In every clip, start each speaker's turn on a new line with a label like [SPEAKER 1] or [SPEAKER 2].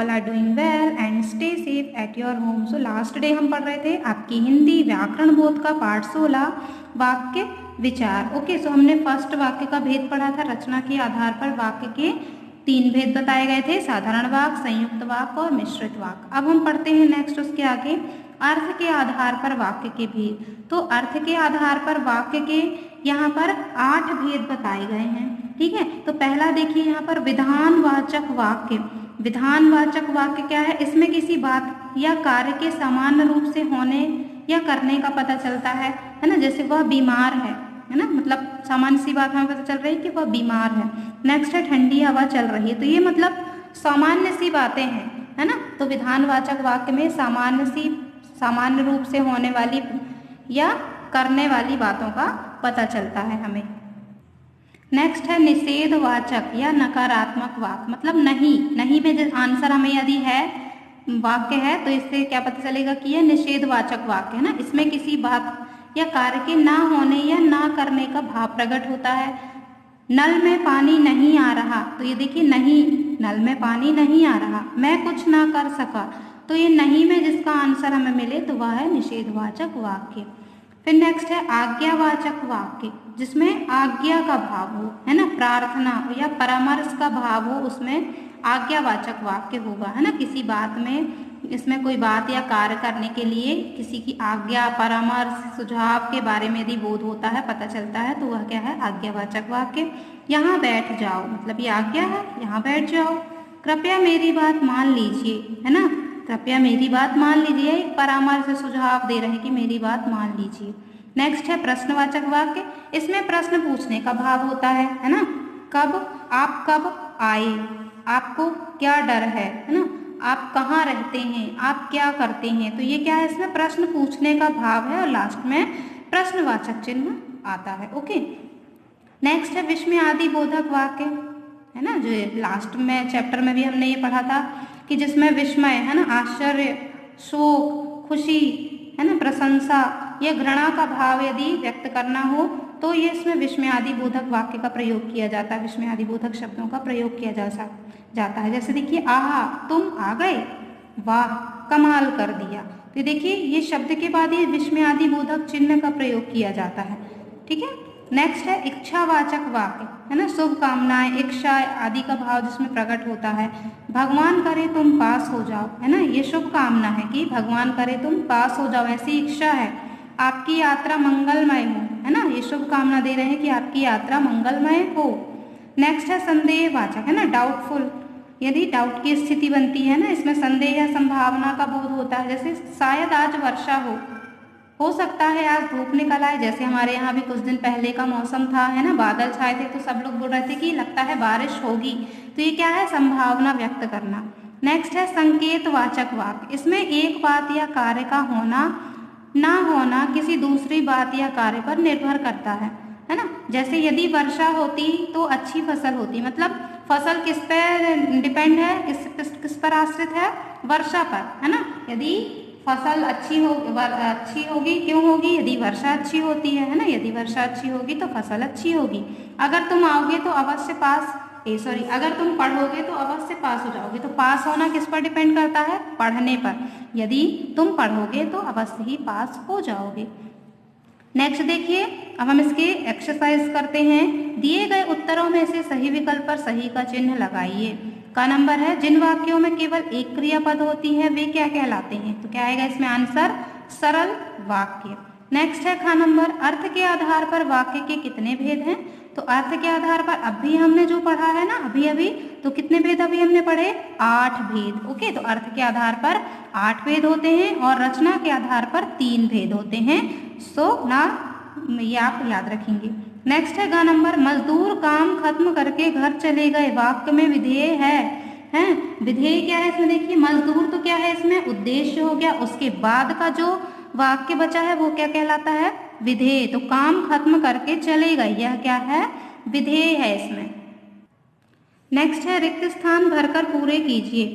[SPEAKER 1] All are doing well and stay safe at your home. So last day हम पढ़ रहे थे आपकी हिंदी व्याकरण बोध का पाठ 16 वाक्य विचार। ओके, सो हमने फर्स्ट वाक्य का भेद पढ़ा था। रचना के आधार पर वाक्य के 3 भेद बताए गए थे, साधारण वाक्य, संयुक्त वाक्य और मिश्रित वाक्य। अब हम पढ़ते हैं नेक्स्ट उसके आगे अर्थ के आधार पर वाक्य के भेद। तो अर्थ के आधार पर वाक्य के यहाँ पर 8 भेद बताए गए हैं। ठीक है, तो पहला देखिए यहाँ पर विधानवाचक वाक्य। विधानवाचक वाक्य क्या है? इसमें किसी बात या कार्य के सामान्य रूप से होने या करने का पता चलता है ना। जैसे वह बीमार है ना, मतलब सामान्य सी बात हमें पता चल रही है कि वह बीमार है। नेक्स्ट है ठंडी हवा चल रही है, तो ये मतलब सामान्य सी बातें हैं, है ना। तो विधानवाचक वाक्य में सामान्य रूप से होने वाली या करने वाली बातों का पता चलता है हमें। नेक्स्ट है निषेधवाचक या नकारात्मक वाक्य, मतलब नहीं में जो आंसर हमें यदि है वाक्य है तो इससे क्या पता चलेगा कि यह निषेधवाचक वाक्य है ना। इसमें किसी बात या कार्य के ना होने या ना करने का भाव प्रकट होता है। नल में पानी नहीं आ रहा, तो ये देखिए नहीं, नल में पानी नहीं आ रहा। मैं कुछ ना कर सका, तो ये नहीं में जिसका आंसर हमें मिले तो वह है निषेधवाचक वाक्य। फिर नेक्स्ट है आज्ञावाचक वाक्य, जिसमें आज्ञा का भाव हो, है ना, प्रार्थना या परामर्श का भाव हो, उसमें आज्ञावाचक वाक्य होगा, है ना। किसी बात में इसमें कोई बात या कार्य करने के लिए किसी की आज्ञा, परामर्श, सुझाव के बारे में यदि बोध होता है, पता चलता है, तो वह क्या है? आज्ञावाचक वाक्य। यहाँ बैठ जाओ, मतलब ये आज्ञा है, यहाँ बैठ जाओ। कृपया मेरी बात मान लीजिए, है ना, कृपया मेरी बात मान लीजिए, एक परामर्श सुझाव दे रहे हैं कि मेरी बात मान लीजिए। नेक्स्ट है प्रश्नवाचक वाक्य, इसमें प्रश्न पूछने का भाव होता है ना। आप कब आए, आपको क्या डर है ना, आप कहाँ रहते हैं, आप क्या करते हैं, तो ये क्या है? इसमें प्रश्न पूछने का भाव है और लास्ट में प्रश्नवाचक चिन्ह आता है। ओके, नेक्स्ट है विस्मयादि बोधक वाक्य, है ना, जो लास्ट में चैप्टर में भी हमने ये पढ़ा था कि जिसमें विस्मय, है ना, आश्चर्य, शोक, खुशी, है ना, प्रशंसा या घृणा का भाव यदि व्यक्त करना हो तो ये इसमें विस्मयादि बोधक वाक्य का प्रयोग किया जाता है। विस्मयादि बोधक शब्दों का प्रयोग किया जाता है। जैसे देखिए, आहा तुम आ गए, वाह कमाल कर दिया। तो देखिए ये शब्द के बाद ये विस्मयादि बोधक चिन्ह का प्रयोग किया जाता है। ठीक है, नेक्स्ट है इच्छावाचक वाक्य, है ना, शुभकामनाएं, इच्छा आदि का भाव जिसमें प्रकट होता है। भगवान करे तुम पास हो जाओ, है ना, ये शुभकामना है कि भगवान करे तुम पास हो जाओ, ऐसी इच्छा है। आपकी यात्रा मंगलमय हो, है ना, ये शुभकामना दे रहे हैं कि आपकी यात्रा मंगलमय हो। नेक्स्ट है संदेहवाचक, है ना, डाउटफुल, यदि डाउट की स्थिति बनती है ना, इसमें संदेह या संभावना का बोध होता है। जैसे शायद आज वर्षा हो सकता है आज धूप निकल आए, जैसे हमारे यहाँ भी कुछ दिन पहले का मौसम था, है ना, बादल छाए थे, तो सब लोग बोल रहे थे कि लगता है बारिश होगी, तो ये क्या है? संभावना व्यक्त करना। नेक्स्ट है संकेतवाचक वाक्य, इसमें एक बात या कार्य का होना ना होना किसी दूसरी बात या कार्य पर निर्भर करता है ना। जैसे यदि वर्षा होती तो अच्छी फसल होती, मतलब फसल किस पर डिपेंड है, किस पर आश्रित है? वर्षा पर, है ना। यदि फसल अच्छी होगी, क्यों होगी? यदि वर्षा अच्छी होती है ना, यदि वर्षा अच्छी होगी तो फसल अच्छी होगी। अगर तुम आओगे तो अवश्य अगर तुम पढ़ोगे तो अवश्य पास हो जाओगे, तो पास होना किस पर डिपेंड करता है? पढ़ने पर। यदि तुम पढ़ोगे तो अवश्य ही पास हो जाओगे। नेक्स्ट देखिए, अब हम इसके एक्सरसाइज करते हैं। दिए गए उत्तरों में से सही विकल्प पर सही का चिन्ह लगाइए। का नंबर है, जिन वाक्यों में केवल एक क्रियापद होती है वे क्या कहलाते हैं? तो क्या आएगा इसमें आंसर? सरल वाक्य। नेक्स्ट है खा नंबर, अर्थ के आधार पर वाक्य के कितने भेद हैं? तो अर्थ के आधार पर अभी हमने जो पढ़ा है ना, अभी तो कितने भेद अभी हमने पढ़े? 8 भेद। ओके, तो अर्थ के आधार पर 8 भेद होते हैं और रचना के आधार पर 3 भेद होते हैं। सो ना ये आप याद रखेंगे। नेक्स्ट है ग नंबर, मजदूर काम खत्म करके घर चले गए, वाक्य में विधेय है विधेय क्या है इसमें? देखिए मजदूर तो क्या है इसमें? उद्देश्य हो गया, उसके बाद का जो वाक्य बचा है वो क्या कहलाता है? विधेय। तो काम खत्म करके चले गए, यह क्या है? विधेय है इसमें। नेक्स्ट है रिक्त स्थान भरकर पूरे कीजिए।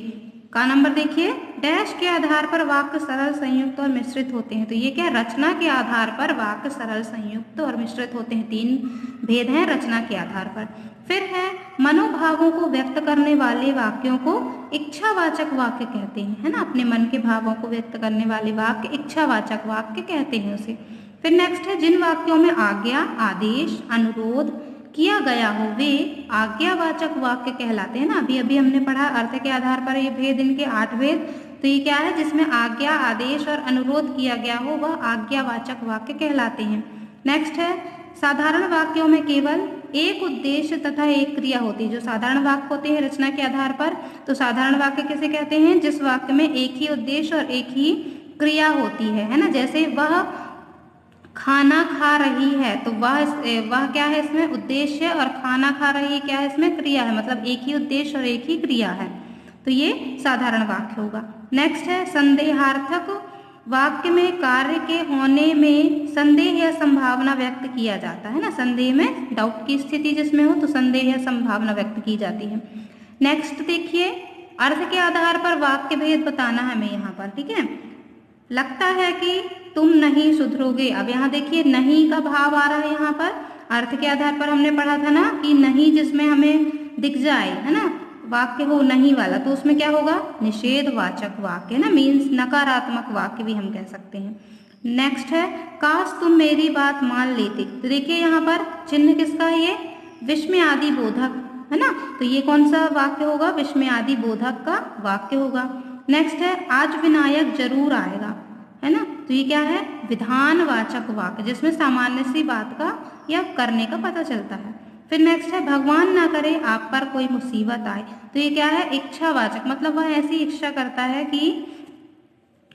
[SPEAKER 1] का नंबर देखिए, डैश के आधार पर वाक्य सरल, संयुक्त और मिश्रित होते हैं। तो ये क्या, रचना के आधार पर वाक्य सरल, संयुक्त और मिश्रित होते हैं। 3 भेद हैं रचना के आधार पर। फिर है मनोभावों को व्यक्त करने वाले वाक्यों को इच्छावाचक वाक्य कहते हैं, है ना। अपने मन के भावों को व्यक्त करने वाले वाक्य इच्छावाचक वाक्य कहते हैं उसे। फिर नेक्स्ट है जिन वाक्यों में आज्ञा, आदेश, अनुरोध किया गया हो वे आज्ञावाचक वाक्य कहलाते हैं ना। अभी अभी हमने पढ़ा अर्थ के आधार पर ये भेद, इनके 8 भेद। तो ये क्या है, जिसमें आज्ञा, आदेश और अनुरोध किया गया हो वह आज्ञावाचक वाक्य कहलाते हैं। नेक्स्ट है साधारण वाक्यों में केवल एक उद्देश्य तथा एक क्रिया होती है। जो साधारण वाक्य होते हैं रचना के आधार पर, तो साधारण वाक्य किसे कहते हैं, जिस वाक्य में एक ही उद्देश्य और एक ही क्रिया होती है ना। जैसे वह खाना खा रही है, तो वह क्या है इसमें उद्देश्य, और खाना खा रही है क्या है इसमें क्रिया है, मतलब एक ही उद्देश्य और एक ही क्रिया है। तो ये साधारण वाक्य होगा। नेक्स्ट है संदेहार्थक वाक्य में कार्य के होने में संदेह या संभावना व्यक्त किया जाता है ना। संदेह में डाउट की स्थिति जिसमें हो तो संदेह या संभावना व्यक्त की जाती है। नेक्स्ट देखिए अर्थ के आधार पर वाक्य भेद बताना है हमें यहाँ पर, ठीक है। लगता है कि तुम नहीं सुधरोगे। अब यहाँ देखिए नहीं का भाव आ रहा है यहाँ पर। अर्थ के आधार पर हमने पढ़ा था ना कि नहीं जिसमें हमें दिख जाए, है ना, वाक्य हो नहीं वाला, तो उसमें क्या होगा, निषेधवाचक वाक्य, है ना, मीन्स नकारात्मक वाक्य भी हम कह सकते हैं। नेक्स्ट है काश तुम मेरी बात मान लेते। तो देखिए यहाँ पर चिन्ह किसका है, ये विस्मयादि बोधक, है ना। तो ये कौन सा वाक्य होगा, विस्मयादि बोधक का वाक्य होगा। नेक्स्ट है आज विनायक जरूर आएगा, है ना। तो ये क्या है, विधानवाचक वाक्य, जिसमें सामान्य सी बात का या करने का पता चलता है। फिर नेक्स्ट है भगवान ना करे आप पर कोई मुसीबत आए। तो ये क्या है, इच्छावाचक, मतलब वह ऐसी इच्छा करता है कि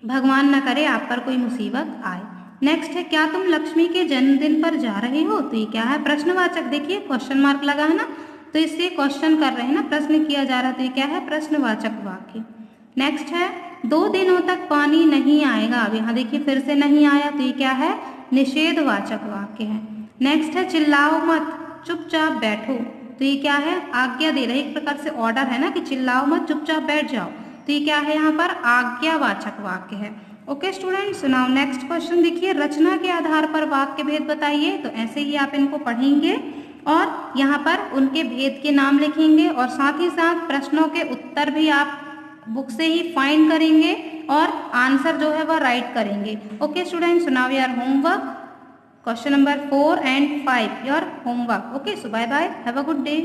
[SPEAKER 1] भगवान ना करे आप पर कोई मुसीबत आए। नेक्स्ट है क्या तुम लक्ष्मी के जन्मदिन पर जा रहे हो। तो ये क्या है, प्रश्नवाचक, देखिए क्वेश्चन मार्क लगा है ना, तो इससे क्वेश्चन कर रहे हैं ना, प्रश्न किया जा रहा है। तो ये क्या है, प्रश्नवाचक वाक्य। नेक्स्ट है 2 दिनों तक पानी नहीं आएगा। अब यहाँ देखिए फिर से नहीं आया, तो ये क्या है, निषेधवाचक वाक्य है। नेक्स्ट है चिल्लाओ मत चुपचाप बैठो। तो ये क्या है, आज्ञा दे रहे, एक प्रकार से ऑर्डर है ना कि चिल्लाओ मत चुपचाप बैठ जाओ। तो ये क्या है, यहाँ पर आज्ञावाचक वाक्य है। Okay students, now next question देखिए रचना के आधार पर वाक्य भेद बताइए। तो ऐसे ही आप इनको पढ़ेंगे और यहाँ पर उनके भेद के नाम लिखेंगे और साथ ही साथ प्रश्नों के उत्तर भी आप बुक से ही फाइंड करेंगे और आंसर जो है वह राइट करेंगे। Okay students, now your homework question number 4 and 5 your homework. Okay, so bye bye, have a good day.